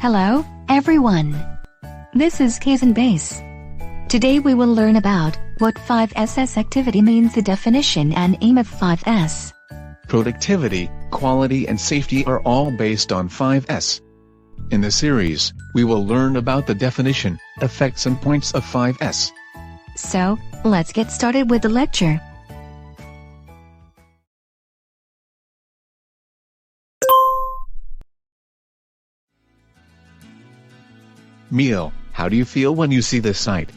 Hello, everyone. This is Case and Base. Today we will learn about what 5S activity means, the definition and aim of 5S. Productivity, quality and safety are all based on 5S. In this series, we will learn about the definition, effects and points of 5S. So, let's get started with the lecture. Mio, how do you feel when you see this site?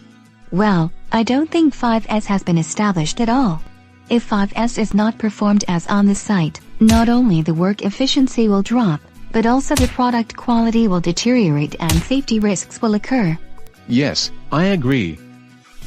Well, I don't think 5S has been established at all. If 5S is not performed as on the site, not only the work efficiency will drop, but also the product quality will deteriorate and safety risks will occur. Yes, I agree.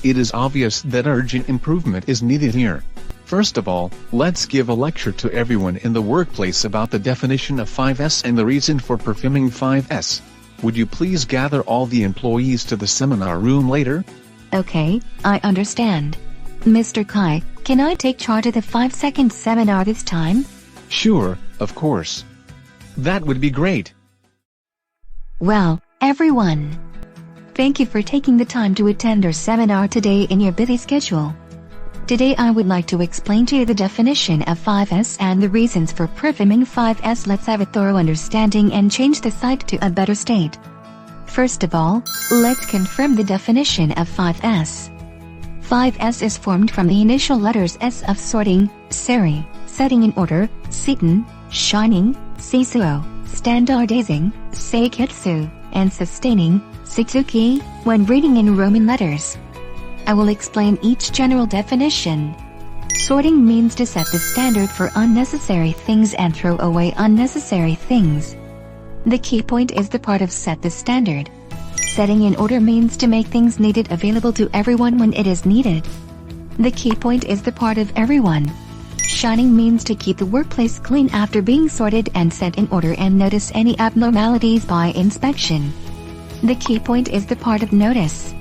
It is obvious that urgent improvement is needed here. First of all, let's give a lecture to everyone in the workplace about the definition of 5S and the reason for performing 5S. Would you please gather all the employees to the seminar room later? Okay, I understand. Mr. Kai, can I take charge of the 5-second seminar this time? Sure, of course. That would be great. Well, everyone, thank you for taking the time to attend our seminar today in your busy schedule. Today I would like to explain to you the definition of 5S and the reasons for performing 5S. Let's have a thorough understanding and change the site to a better state. First of all, let's confirm the definition of 5S. 5S is formed from the initial letters S of sorting, seri, setting in order, seiten, shining, sisuo, standardizing, seiketsu, and sustaining, sitsuki, when reading in Roman letters. I will explain each general definition. Sorting means to set the standard for unnecessary things and throw away unnecessary things. The key point is the part of set the standard. Setting in order means to make things needed available to everyone when it is needed. The key point is the part of everyone. Shining means to keep the workplace clean after being sorted and set in order and notice any abnormalities by inspection. The key point is the part of notice.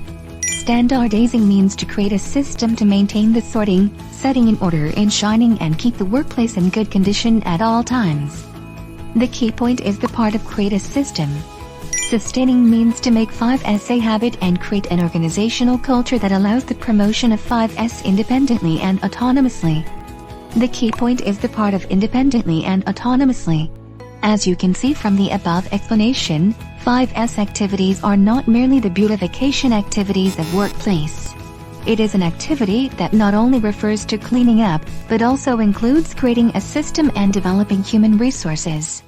Standardizing means to create a system to maintain the sorting, setting in order and shining and keep the workplace in good condition at all times. The key point is the part of create a system. Sustaining means to make 5S a habit and create an organizational culture that allows the promotion of 5S independently and autonomously. The key point is the part of independently and autonomously. As you can see from the above explanation, 5S activities are not merely the beautification activities of workplace. It is an activity that not only refers to cleaning up, but also includes creating a system and developing human resources.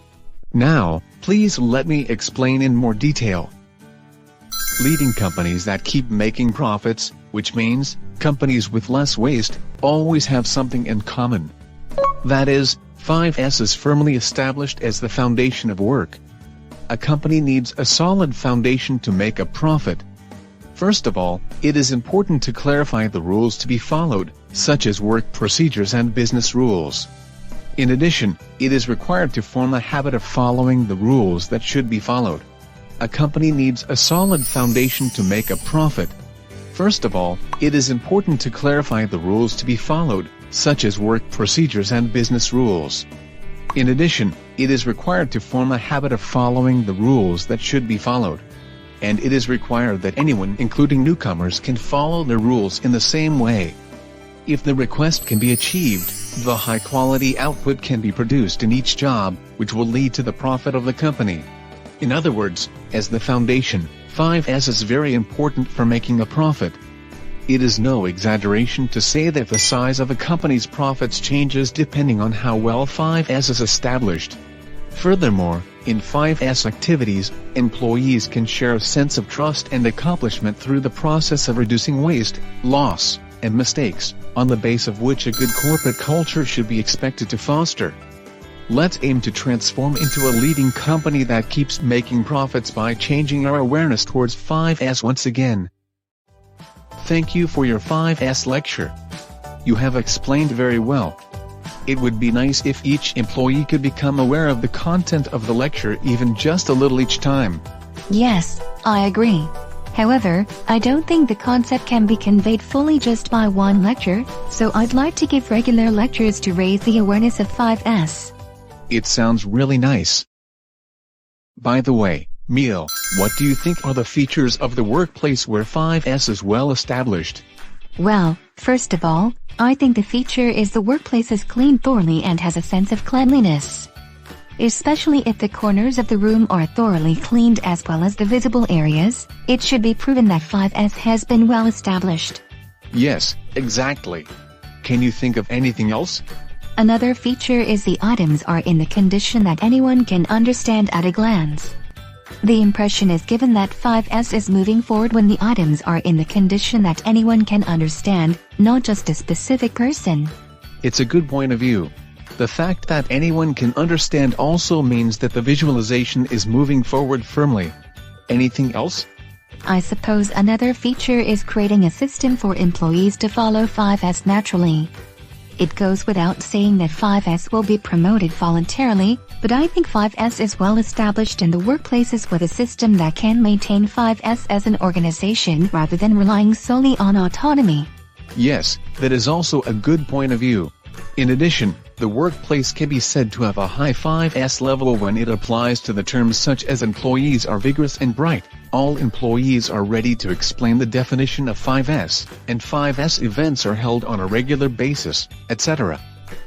Now, please let me explain in more detail. Leading companies that keep making profits, which means, companies with less waste, always have something in common. That is, 5S is firmly established as the foundation of work. A company needs a solid foundation to make a profit. First of all, it is important to clarify the rules to be followed, such as work procedures and business rules. In addition, it is required to form a habit of following the rules that should be followed. A company needs a solid foundation to make a profit. First of all, it is important to clarify the rules to be followed, such as work procedures and business rules. In addition, it is required to form a habit of following the rules that should be followed. And it is required that anyone, including newcomers, can follow the rules in the same way. If the request can be achieved, the high-quality output can be produced in each job, which will lead to the profit of the company. In other words, as the foundation, 5S is very important for making a profit. It is no exaggeration to say that the size of a company's profits changes depending on how well 5S is established. Furthermore, in 5S activities, employees can share a sense of trust and accomplishment through the process of reducing waste, loss, and mistakes, on the base of which a good corporate culture should be expected to foster. Let's aim to transform into a leading company that keeps making profits by changing our awareness towards 5S once again. Thank you for your 5S lecture. You have explained very well. It would be nice if each employee could become aware of the content of the lecture even just a little each time. Yes, I agree. However, I don't think the concept can be conveyed fully just by one lecture, so I'd like to give regular lectures to raise the awareness of 5S. It sounds really nice. By the way, Mil, what do you think are the features of the workplace where 5S is well established? Well, first of all, I think the feature is the workplace is clean thoroughly and has a sense of cleanliness. Especially if the corners of the room are thoroughly cleaned as well as the visible areas, it should be proven that 5S has been well established. Yes, exactly. Can you think of anything else? Another feature is the items are in the condition that anyone can understand at a glance. The impression is given that 5S is moving forward when the items are in the condition that anyone can understand, not just a specific person. It's a good point of view. The fact that anyone can understand also means that the visualization is moving forward firmly. Anything else? I suppose another feature is creating a system for employees to follow 5S naturally. It goes without saying that 5S will be promoted voluntarily, but I think 5S is well established in the workplaces with a system that can maintain 5S as an organization rather than relying solely on autonomy. Yes, that is also a good point of view. In addition, the workplace can be said to have a high 5S level when it applies to the terms such as employees are vigorous and bright, all employees are ready to explain the definition of 5S, and 5S events are held on a regular basis, etc.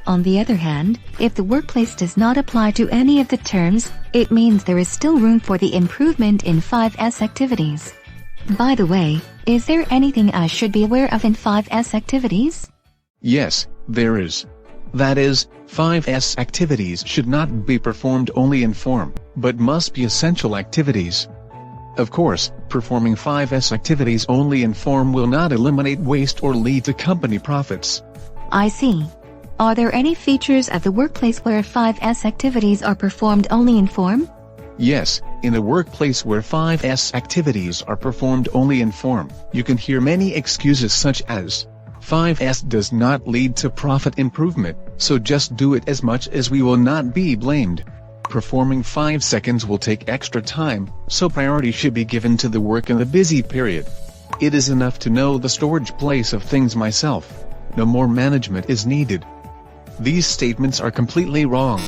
On the other hand, if the workplace does not apply to any of the terms, it means there is still room for the improvement in 5S activities. By the way, is there anything I should be aware of in 5S activities? Yes, there is. That is, 5S activities should not be performed only in form, but must be essential activities. Of course, performing 5S activities only in form will not eliminate waste or lead to company profits. I see. Are there any features of the workplace where 5S activities are performed only in form? Yes, in a workplace where 5S activities are performed only in form, you can hear many excuses such as, 5S does not lead to profit improvement, so just do it as much as we will not be blamed. Performing 5 seconds will take extra time, so priority should be given to the work in the busy period. It is enough to know the storage place of things myself. No more management is needed. These statements are completely wrong.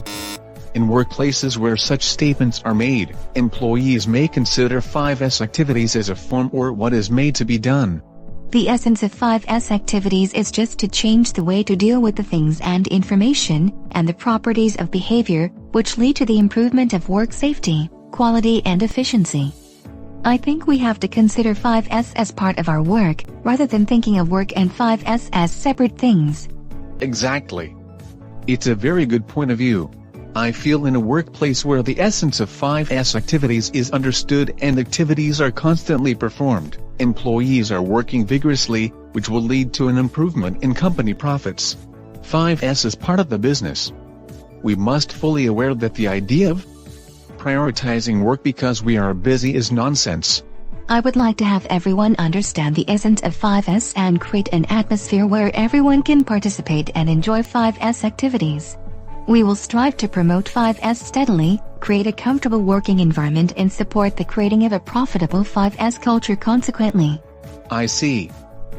In workplaces where such statements are made, employees may consider 5S activities as a form or what is made to be done. The essence of 5S activities is just to change the way to deal with the things and information, and the properties of behavior, which lead to the improvement of work safety, quality and efficiency. I think we have to consider 5S as part of our work, rather than thinking of work and 5S as separate things. Exactly. It's a very good point of view. I feel in a workplace where the essence of 5S activities is understood and activities are constantly performed, employees are working vigorously, which will lead to an improvement in company profits. 5S is part of the business. We must fully aware that the idea of prioritizing work because we are busy is nonsense. I would like to have everyone understand the essence of 5S and create an atmosphere where everyone can participate and enjoy 5S activities. We will strive to promote 5S steadily, create a comfortable working environment and support the creating of a profitable 5S culture consequently. I see.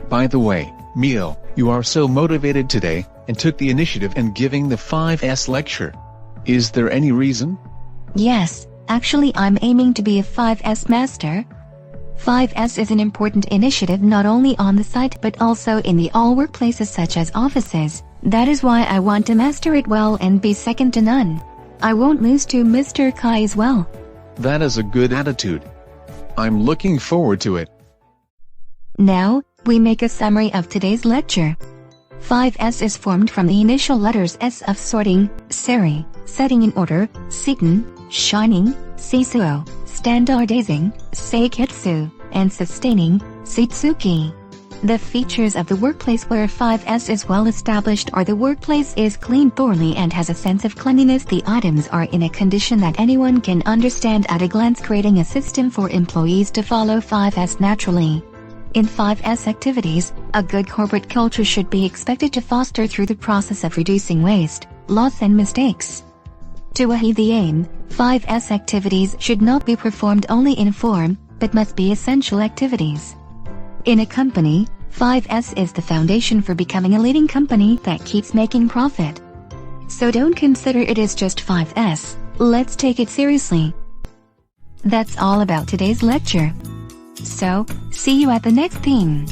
By the way, Mil, you are so motivated today, and took the initiative in giving the 5S lecture. Is there any reason? Yes, actually I'm aiming to be a 5S master. 5S is an important initiative not only on the site but also in the all workplaces such as offices. That is why I want to master it well and be second to none. I won't lose to Mr. Kai as well. That is a good attitude. I'm looking forward to it. Now, we make a summary of today's lecture. 5S is formed from the initial letters S of sorting, seri, setting in order, seiten, shining, sisuo, standardizing, seiketsu, and sustaining, sitsuki. The features of the workplace where 5S is well established are the workplace is clean thoroughly and has a sense of cleanliness. The items are in a condition that anyone can understand at a glance, creating a system for employees to follow 5S naturally. In 5S activities, a good corporate culture should be expected to foster through the process of reducing waste, loss and mistakes. To achieve the aim, 5S activities should not be performed only in form, but must be essential activities. In a company, 5S is the foundation for becoming a leading company that keeps making profit. So don't consider it as just 5S, let's take it seriously. That's all about today's lecture. So, see you at the next theme.